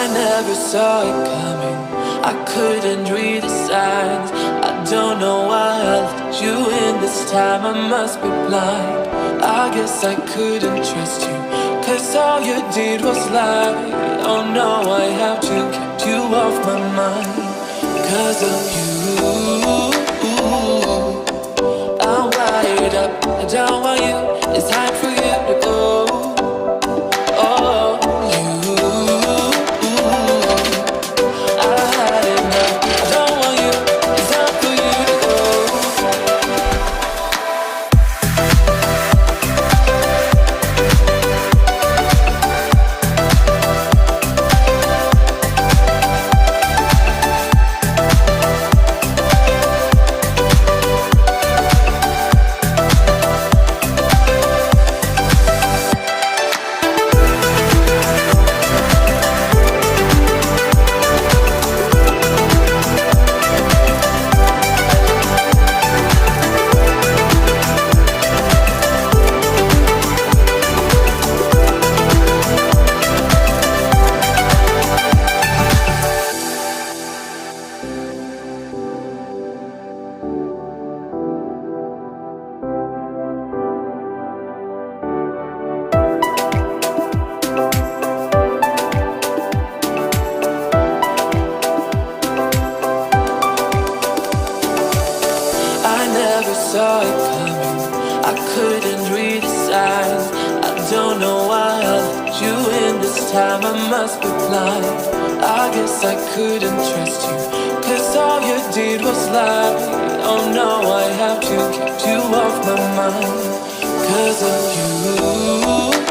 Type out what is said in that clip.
I never saw it coming. I couldn't read the signs. I don't know why I let you in this time. I must be blind. I guess I couldn't trust you, 'cause all you did was lie. Oh no, I have to keep you off my mind. 'Cause of you, I'm wired up. I don't want you. It's time for you to go. Oh, you, I had enough. I don't want you. It's time for you to go. I never saw it coming. I couldn't read the signs. I don't know why I let you in this time. I must be blind. I guess I couldn't trust you, 'cause all you did was lie. Oh no, I have to keep you off my mind. 'Cause of you,